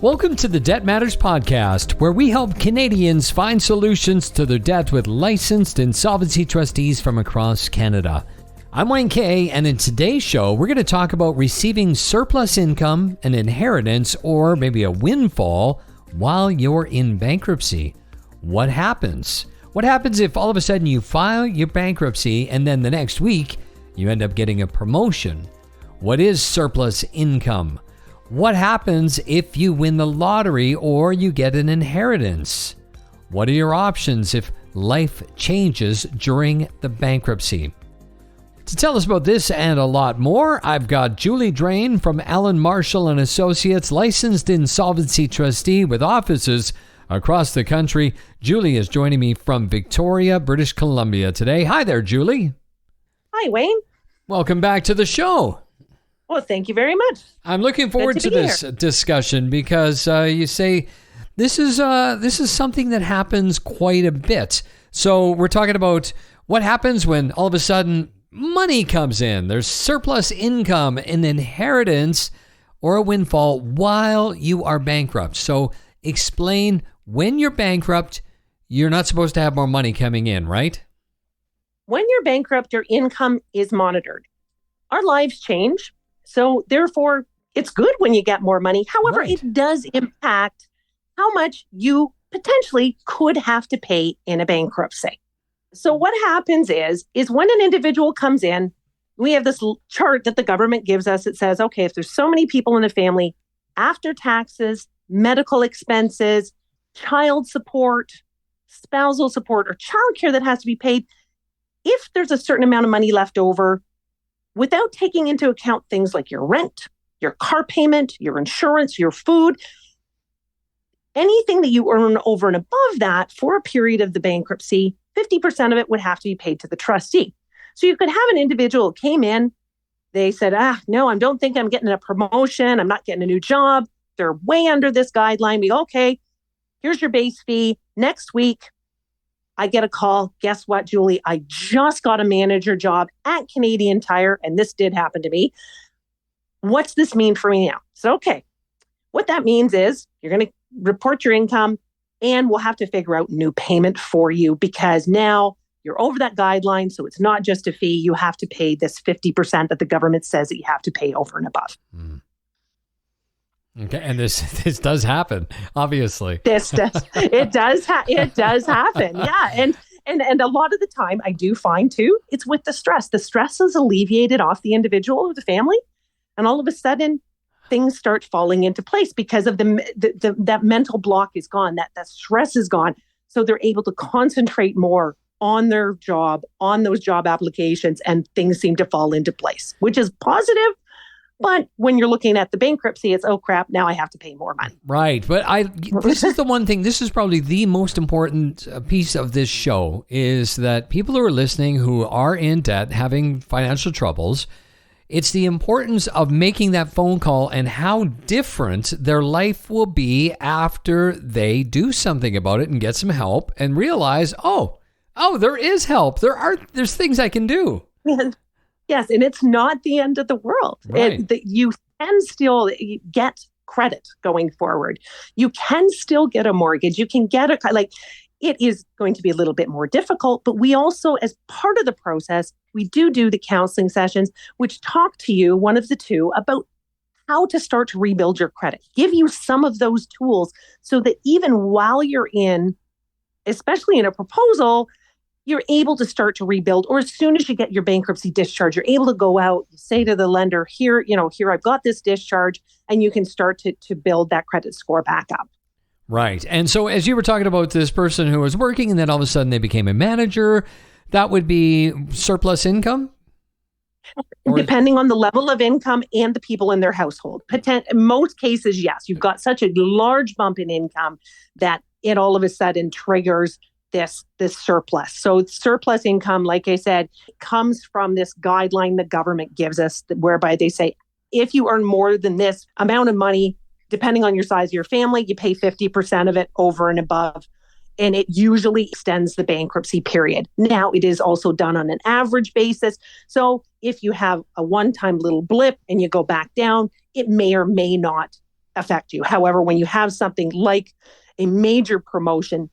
Welcome to the Debt Matters Podcast, where we help Canadians find solutions to their debt with licensed insolvency trustees from across Canada. I'm Wayne Kay, and in today's show, we're going to talk about receiving surplus income, an inheritance, or maybe a windfall while you're in bankruptcy. What happens? What happens if all of a sudden you file your bankruptcy and then the next week you end up getting a promotion? What is surplus income? What happens if you win the lottery or you get an inheritance? What are your options if life changes during the bankruptcy? To tell us about this and a lot more, I've got Julie Drane from Allen Marshall and Associates, licensed insolvency trustee with offices across the country. Julie is joining me from Victoria, British Columbia today. Hi there, Julie. Hi, Wayne. Welcome back to the show. Well, thank you very much. I'm looking forward to this discussion because you say this is something that happens quite a bit. So we're talking about what happens when all of a sudden money comes in. There's surplus income, an inheritance, or a windfall while you are bankrupt. So explain, when you're bankrupt, you're not supposed to have more money coming in, right? When you're bankrupt, your income is monitored. Our lives change. So therefore, it's good when you get more money. However, Right. It does impact how much you potentially could have to pay in a bankruptcy. So what happens is when an individual comes in, we have this chart that the government gives us. It says, okay, if there's so many people in the family, after taxes, medical expenses, child support, spousal support, or childcare that has to be paid, if there's a certain amount of money left over, without taking into account things like your rent, your car payment, your insurance, your food, anything that you earn over and above that for a period of the bankruptcy, 50% of it would have to be paid to the trustee. So you could have an individual who came in, they said, no, I don't think I'm getting a promotion. I'm not getting a new job. They're way under this guideline. We go, okay, here's your base fee. Next week, I get a call. Guess what, Julie? I just got a manager job at Canadian Tire, and this did happen to me. What's this mean for me now? So, okay, what that means is you're going to report your income, and we'll have to figure out new payment for you because now you're over that guideline. So it's not just a fee. You have to pay this 50% that the government says that you have to pay over and above. Mm. Okay, and this does happen, obviously. It does happen, yeah. And a lot of the time, I do find too, it's with the stress. The stress is alleviated off the individual or the family, and all of a sudden, things start falling into place because of that mental block is gone, that stress is gone. So they're able to concentrate more on their job, on those job applications, and things seem to fall into place, which is positive. But when you're looking at the bankruptcy, it's, oh crap, now I have to pay more money. Right. But this is the one thing, this is probably the most important piece of this show, is that people who are listening who are in debt, having financial troubles, it's the importance of making that phone call and how different their life will be after they do something about it and get some help and realize, oh, there is help. There's things I can do. Yes, and it's not the end of the world. Right. You can still get credit going forward. You can still get a mortgage. You can get it is going to be a little bit more difficult, but we also, as part of the process, we do the counseling sessions, which talk to you, one of the two, about how to start to rebuild your credit, give you some of those tools so that even while you're especially in a proposal, you're able to start to rebuild, or as soon as you get your bankruptcy discharge, you're able to go out, you say to the lender, here I've got this discharge, and you can start to build that credit score back up. Right. And so as you were talking about this person who was working and then all of a sudden they became a manager, that would be surplus income? Depending on the level of income and the people in their household. In most cases, yes, you've got such a large bump in income that it all of a sudden triggers this surplus. So surplus income, like I said, comes from this guideline the government gives us, whereby they say, if you earn more than this amount of money, depending on your size of your family, you pay 50% of it over and above. And it usually extends the bankruptcy period. Now, it is also done on an average basis. So if you have a one-time little blip and you go back down, it may or may not affect you. However, when you have something like a major promotion,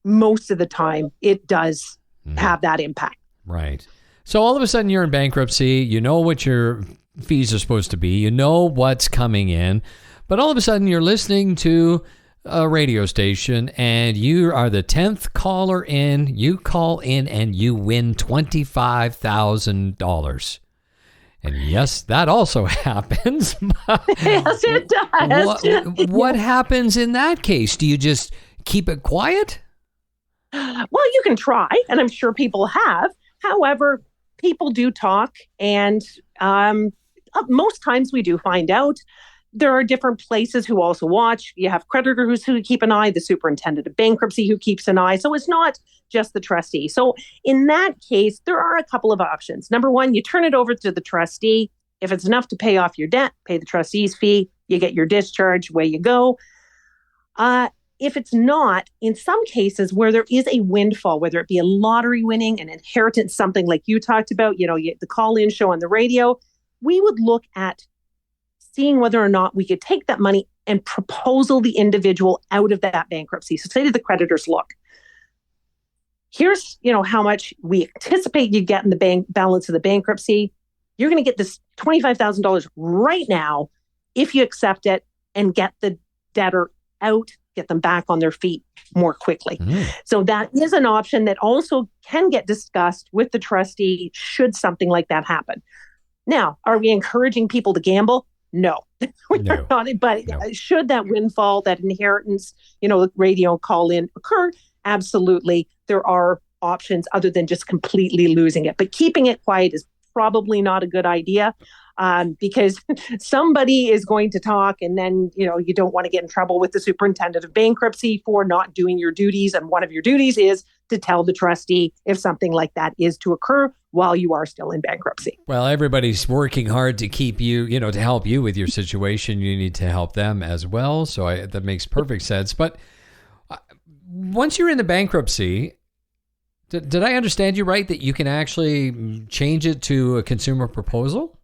most of the time it does have that impact. Right. So all of a sudden you're in bankruptcy, you know what your fees are supposed to be, you know what's coming in, but all of a sudden you're listening to a radio station and you are the 10th caller in, you call in and you win $25,000. And yes, that also happens. Yes, it does. What happens in that case? Do you just keep it quiet? Well, you can try, and I'm sure people have. However, people do talk, and most times we do find out. There are different places who also watch. You have creditors who keep an eye, the superintendent of bankruptcy who keeps an eye. So it's not just the trustee. So in that case, there are a couple of options. Number one, you turn it over to the trustee. If it's enough to pay off your debt, pay the trustee's fee, you get your discharge, away you go. If it's not, in some cases where there is a windfall, whether it be a lottery winning, an inheritance, something like you talked about, the call-in show on the radio, we would look at seeing whether or not we could take that money and proposal the individual out of that bankruptcy. So say to the creditors, look, here's, how much we anticipate you get in the bank balance of the bankruptcy. You're going to get this $25,000 right now if you accept it and get the debtor out, get them back on their feet more quickly. So that is an option that also can get discussed with the trustee should something like that happen. Now, are we encouraging people to gamble? No, we're not. But should that windfall, that inheritance, radio call in occur? Absolutely. There are options other than just completely losing it. But keeping it quiet is probably not a good idea because somebody is going to talk and then, you don't want to get in trouble with the superintendent of bankruptcy for not doing your duties. And one of your duties is to tell the trustee if something like that is to occur while you are still in bankruptcy. Well, everybody's working hard to keep you, to help you with your situation. You need to help them as well. So that makes perfect sense. But once you're in the bankruptcy, did I understand you right that you can actually change it to a consumer proposal?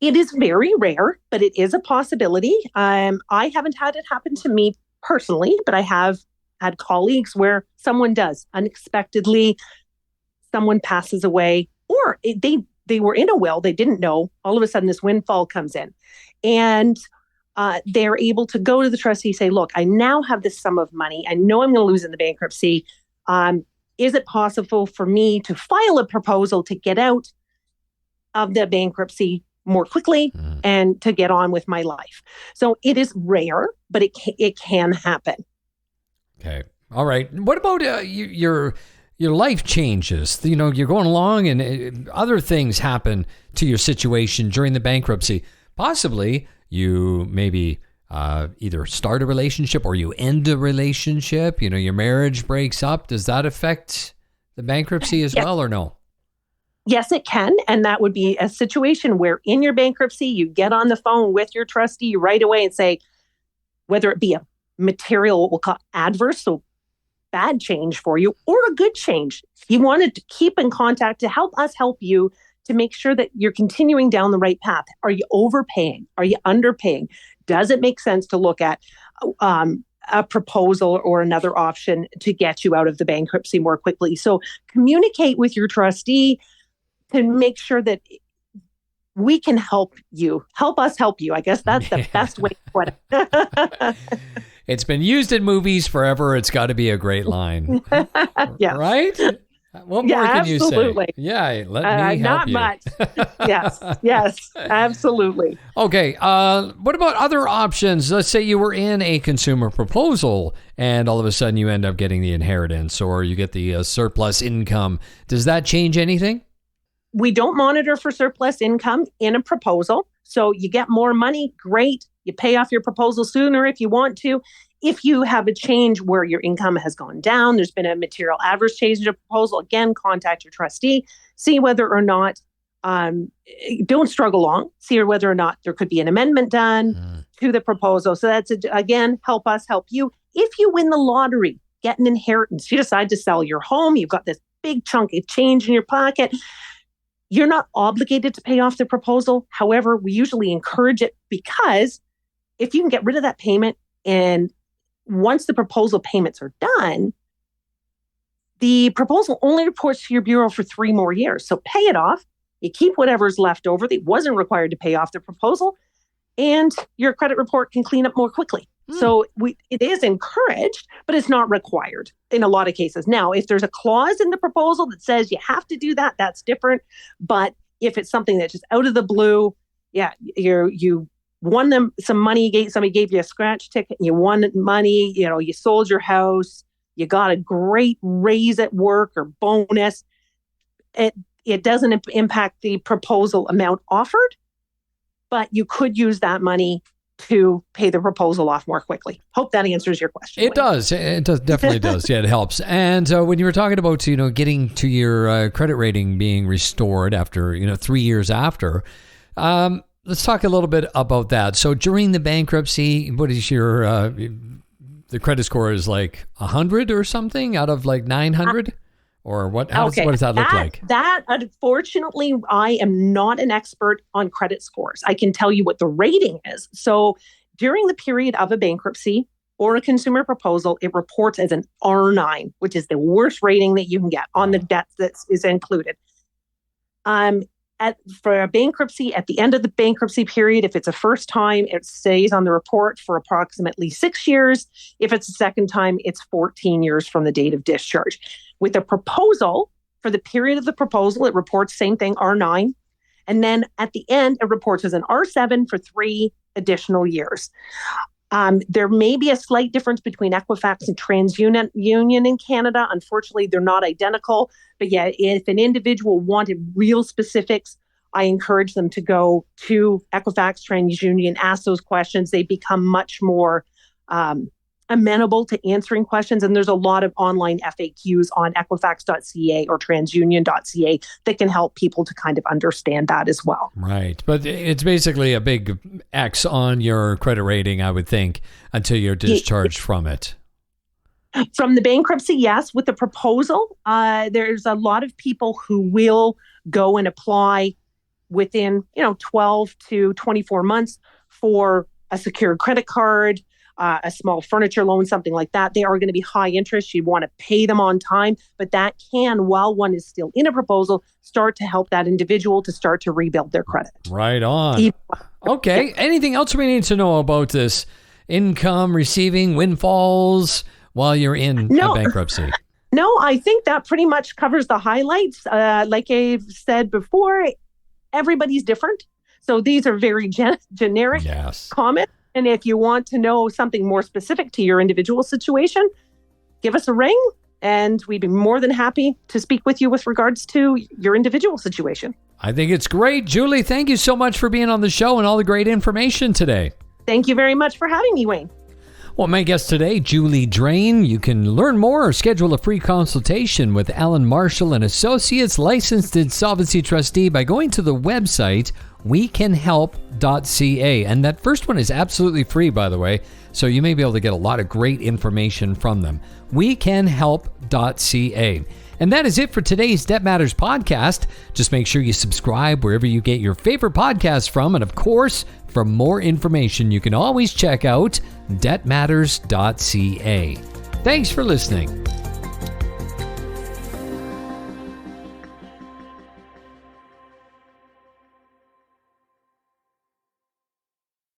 It is very rare, but it is a possibility. I haven't had it happen to me personally, but I have had colleagues where someone does unexpectedly, someone passes away, or they were in a will, they didn't know, all of a sudden this windfall comes in. And they're able to go to the trustee, say, look, I now have this sum of money. I know I'm going to lose in the bankruptcy. Is it possible for me to file a proposal to get out of the bankruptcy more quickly and to get on with my life? So it is rare, but it can happen. Okay. All right. What about your life changes? You're going along and other things happen to your situation during the bankruptcy. Possibly you maybe either start a relationship or you end a relationship. Your marriage breaks up. Does that affect the bankruptcy as well or no? Yes, it can. And that would be a situation where in your bankruptcy, you get on the phone with your trustee right away and say, whether it be a material, what we'll call adverse, so bad change for you, or a good change. You wanted to keep in contact to help us help you to make sure that you're continuing down the right path. Are you overpaying? Are you underpaying? Does it make sense to look at a proposal or another option to get you out of the bankruptcy more quickly? So communicate with your trustee to make sure that we can help you. Help us help you. I guess that's the best way to put it. It's been used in movies forever. It's got to be a great line. Yeah. Right? What more can absolutely. you say? Yeah, let me help not you. much. Yes, absolutely. Okay, what about other options? Let's say you were in a consumer proposal and all of a sudden you end up getting the inheritance or you get the surplus income. Does that change anything? We don't monitor for surplus income in a proposal. So you get more money, great. You pay off your proposal sooner if you want to. If you have a change where your income has gone down, there's been a material adverse change in your proposal, again, contact your trustee, see whether or not, don't struggle along, see whether or not there could be an amendment done to the proposal. So that's, again, help us help you. If you win the lottery, get an inheritance, you decide to sell your home, you've got this big chunk of change in your pocket, you're not obligated to pay off the proposal. However, we usually encourage it because if you can get rid of that payment, and once the proposal payments are done, the proposal only reports to your bureau for 3 more years. So pay it off. You keep whatever's left over that wasn't required to pay off the proposal, and your credit report can clean up more quickly. So it is encouraged, but it's not required in a lot of cases. Now, if there's a clause in the proposal that says you have to do that, that's different. But if it's something that's just out of the blue, you won them some money, somebody gave you a scratch ticket, and you won money, you sold your house, you got a great raise at work or bonus, it doesn't impact the proposal amount offered, but you could use that money to pay the proposal off more quickly. Hope that answers your question. It does. It does, definitely does. Yeah, it helps. And when you were talking about, getting to your credit rating being restored after, 3 years after, let's talk a little bit about that. So during the bankruptcy, what is your, the credit score is like 100 or something out of like 900? Or what? What does that look like? That, unfortunately, I am not an expert on credit scores. I can tell you what the rating is. So during the period of a bankruptcy or a consumer proposal, it reports as an R9, which is the worst rating that you can get on the debt that is included. For a bankruptcy, at the end of the bankruptcy period, if it's a first time, it stays on the report for approximately 6 years. If it's a second time, it's 14 years from the date of discharge. With a proposal, for the period of the proposal, it reports same thing, R9. And then at the end, it reports as an R7 for 3 additional years. There may be a slight difference between Equifax and TransUnion in Canada. Unfortunately, they're not identical. But yeah, if an individual wanted real specifics, I encourage them to go to Equifax, TransUnion, ask those questions. They become much more amenable to answering questions. And there's a lot of online FAQs on equifax.ca or transunion.ca that can help people to kind of understand that as well. Right. But it's basically a big X on your credit rating, I would think, until you're discharged from it. From the bankruptcy, yes. With the proposal, there's a lot of people who will go and apply within 12 to 24 months for a secured credit card, a small furniture loan, something like that. They are going to be high interest. You want to pay them on time, but that can, while one is still in a proposal, start to help that individual to start to rebuild their credit. Right on. Okay. Yeah. Anything else we need to know about this income receiving windfalls while you're in a bankruptcy? No, I think that pretty much covers the highlights. Like I've said before, everybody's different. So these are very generic comments. And if you want to know something more specific to your individual situation, give us a ring and we'd be more than happy to speak with you with regards to your individual situation. I think it's great. Julie, thank you so much for being on the show and all the great information today. Thank you very much for having me, Wayne. Well, my guest today, Julie Drane. You can learn more or schedule a free consultation with Alan Marshall and Associates, licensed insolvency trustee, by going to the website wecanhelp.ca. And that first one is absolutely free, by the way, so you may be able to get a lot of great information from them. wecanhelp.ca. And that is it for today's Debt Matters podcast. Just make sure you subscribe wherever you get your favorite podcasts from. And of course, for more information, you can always check out debtmatters.ca. Thanks for listening.